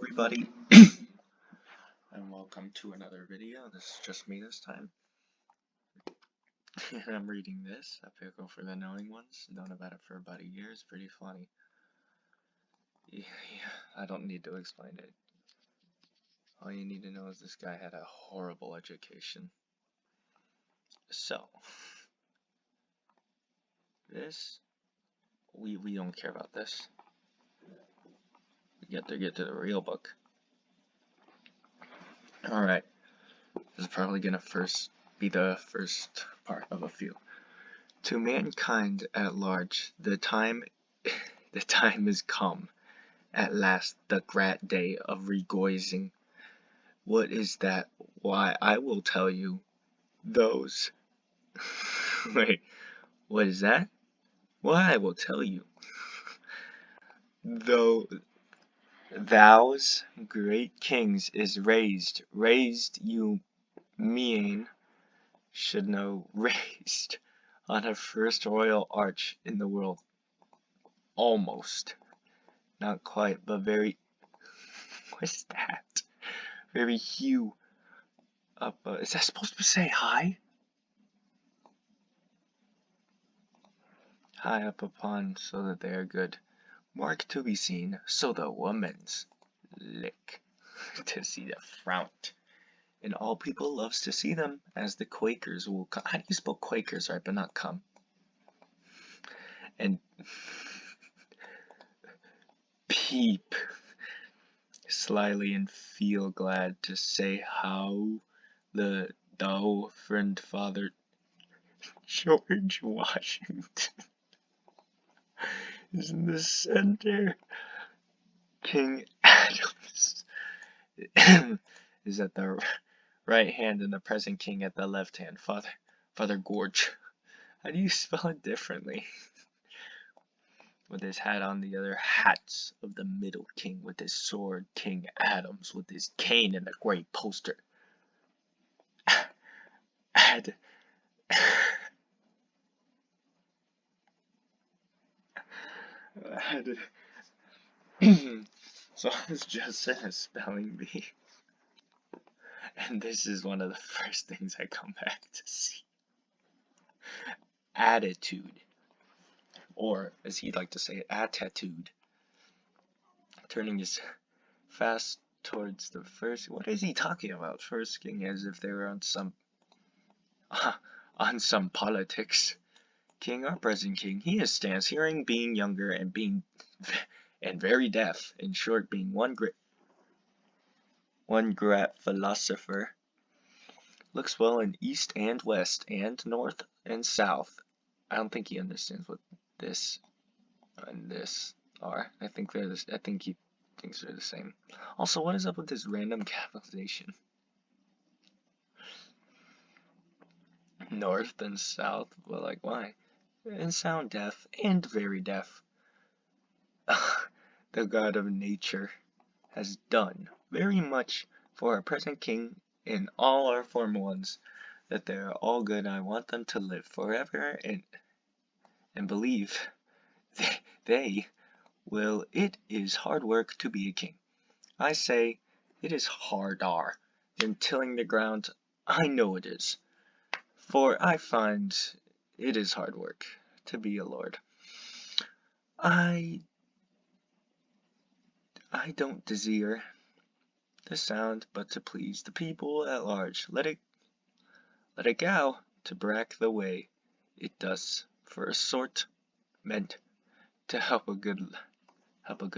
everybody, and welcome to another video. This is just me this time. And I'm reading this, a Pickle for the knowing ones. Known about it for about a year. It's pretty funny. Yeah, I don't need to explain it. All you need to know is this guy had a horrible education. So, this, we don't care about this. We get to the real book. Alright, this is probably gonna be the first part of a few. To mankind at large, the time is come, at last, the great day of rejoicing. What is that? Why, I will tell you, those. Wait, what is that? Why, I will tell you. Though thou's great kings is raised you mean should know, raised on a first royal arch in the world. Almost. Not quite, but very. What's that? Very hue up. Is that supposed to say high? High up upon, so that they are good. Mark to be seen, so the woman's lick to see the front. And all people loves to see them, as the Quakers will come. How do you spell Quakers right, but not come? And peep slyly and feel glad to say how the thou friend father George Washington is in the center. King Adams is at the right hand and the present king at the left hand. Father Gorge. How do you spell it differently? With his hat on the other hats of the middle king, with his sword King Adams, with his cane and a great poster. So it's just a spelling bee. And this is one of the first things I come back to see. Attitude. Or, as he'd like to say it, attitude. Turning his fast towards the first. What is he talking about? First king, as if they were on some politics. King, our present king, he stands hearing, being younger and very deaf. In short, being one great philosopher. Looks well in east and west and north and south. I don't think he understands what this and this are. I think he thinks they're the same. Also, what is up with this random capitalization? North and south, well, like why? And sound deaf and very deaf. The God of nature has done very much for our present king and all our former ones, that they are all good. I want them to live forever and believe they will. It is hard work to be a king. I say it is harder than tilling the ground. I know it is, for I find it is hard work to be a lord. I don't desire the sound, but to please the people at large. Let it go to brack the way it does, for a sort meant to help a good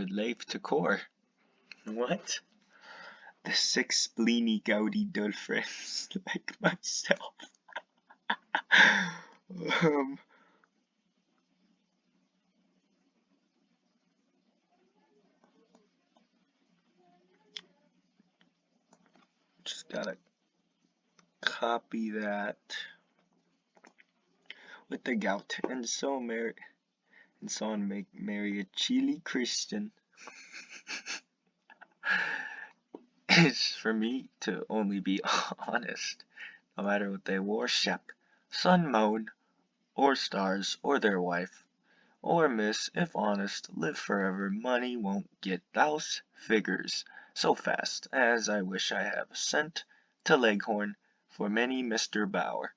Lafe to Cour. What? The 6 spleney goutey dull friends like myself. Just gotta copy that with the gout, and so marry a chili Christian. It's for me to only be honest, no matter what they worship, sun, moon, or stars, or their wife, or miss, if honest, live forever. Money won't get those figures. so fast, as I wish I have sent to Leghorn for many Mr. Bower,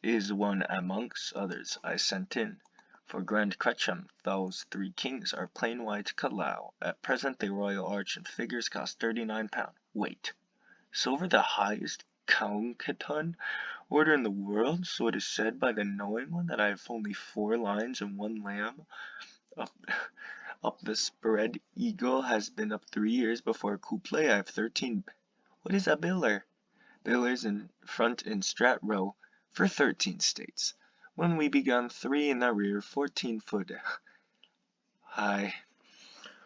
is one amongst others I sent in. For Grand Crutcham, those 3 kings are plain white Kalau. At present the royal arch and figures cost £39. Wait, silver the highest Kaunkaton order in the world, so it is said by the knowing one that I have only 4 lions and 1 lamb. Up the spread Eagle has been up 3 years before couple. I have 13. What is a biller? Billers in front in Strat Row for 13 states. When we begun 3 in the rear, 14 foot high.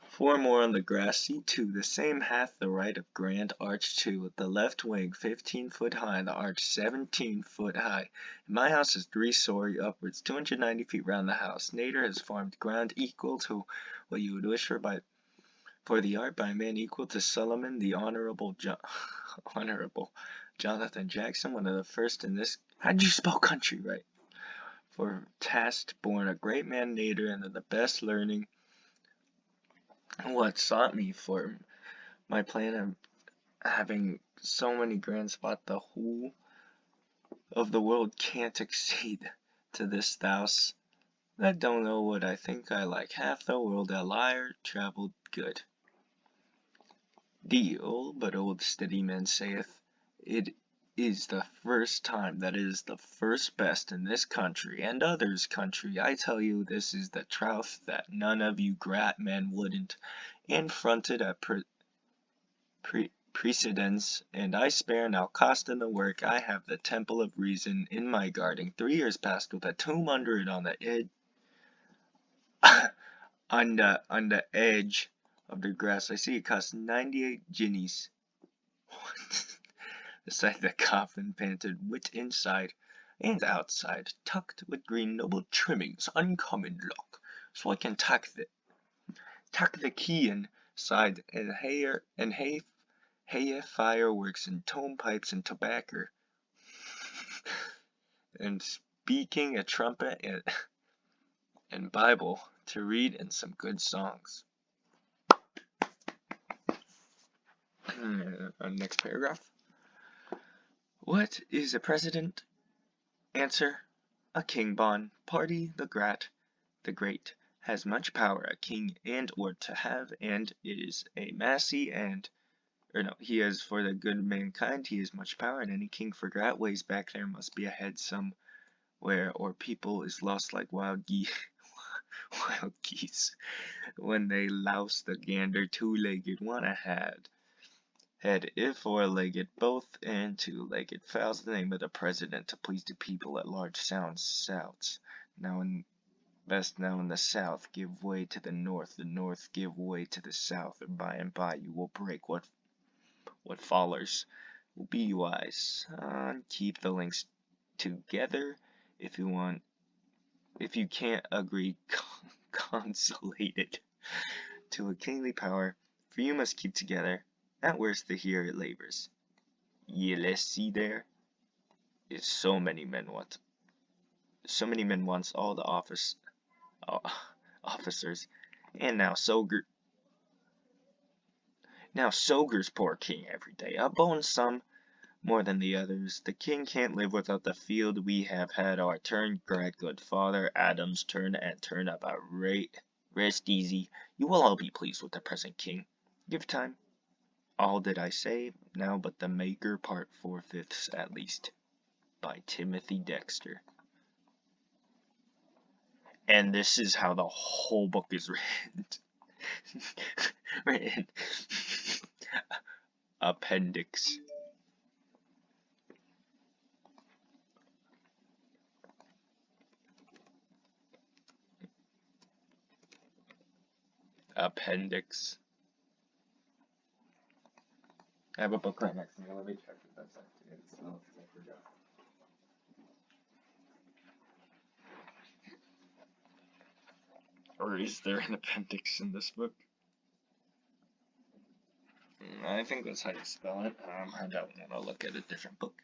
4 more on the grassy, 2 the same hath the right of Grand Arch 2, with the left wing 15 foot high, the arch 17 foot high. My house is 3-story upwards, 290 feet round the house. Nader has farmed ground equal to what you would wish for the art by a man equal to Solomon, the Honorable Jonathan Jackson, one of the first in this. How'd you spell country right? For task born a great man Nader, and of the best learning. What sought me for my plan of having so many grand spots the whole of the world can't exceed to this thous that don't know what I think I like half the world a liar travelled good. The old steady man saith, it is the first time that it is the first best in this country and others country. I tell you this is the troth that none of you grat men wouldn't, and fronted at precedence, and I spare now cost in the work. I have the temple of reason in my garden 3 years past, with a tomb under it on the on the edge of the grass. I see it cost 98 guineas. Beside the coffin panted wit inside and outside, tucked with green noble trimmings, uncommon lock, so I can tack the key inside, and hay fireworks and tone pipes and tobacco, and speaking a trumpet and Bible to read, and some good songs. Next paragraph. What is a president? Answer, a king bon party, the great, has much power, a king and or to have, and is a massy he has for the good mankind, he has much power, and any king for grat ways back there must be ahead somewhere, or people is lost like wild geese when they louse the gander 2-legged one head if 4-legged both, and 2-legged fowls. The name of the president to please the people at large sounds souths. Now in the south give way to the north give way to the south, and by you will break what follows. Be wise, keep the links together. If you can't agree, consolated to a kingly power, for you must keep together. At worst, the here it labors. Ye see there is so many men wants all the officers, and now sogers poor king every day, a bone some more than the others. The king can't live without the field. We have had our turn, good father Adam's turn, and turn about rest easy. You will all be pleased with the present king. Give time. All did I say now but the maker, part 4/5 at least, by Timothy Dexter. And this is how the whole book is written. Appendix. I have a book right next to me. Let me check if that's actually it. I forgot. Or is there an appendix in this book? I think that's how you spell it. I don't want to look at a different book.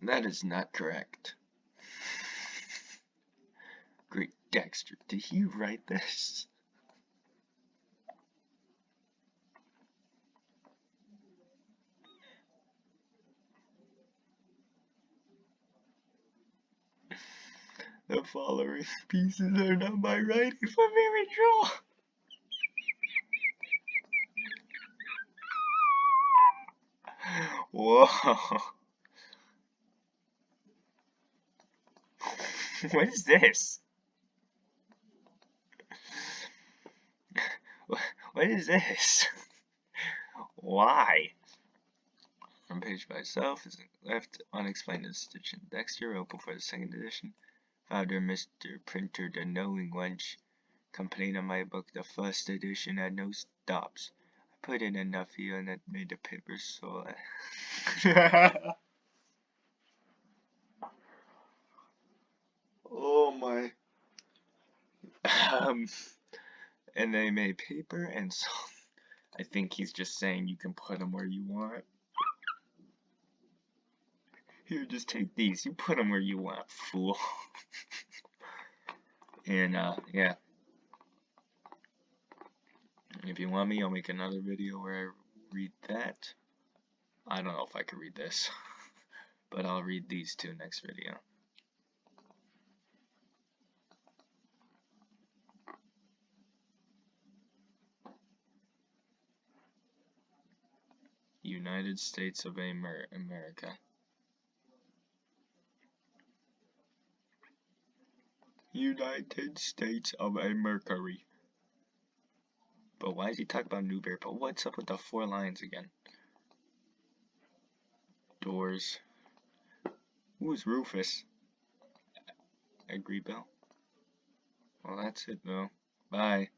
That is not correct. Great Dexter, did he write this? The following pieces are not my writing, but very droll. Whoa. What is this? What is this? Why? From page by itself is left unexplained institution. Dexter, open for the second edition. Founder Mr. Printer, the knowing wench. Complain on my book, the first edition had no stops. I put in enough here and it made the paper so. Oh my. Um, and they made paper and so. I think he's just saying you can put them where you want. Here, just take these. You put them where you want, fool. And, yeah. If you want me, I'll make another video where I read that. I don't know if I can read this. But I'll read these two next video. United States of America. United States of America. But why is he talking about Newberry? But what's up with the 4 lines again? Doors. Who's Rufus? Agree, Bill? Well, that's it, though. Bye.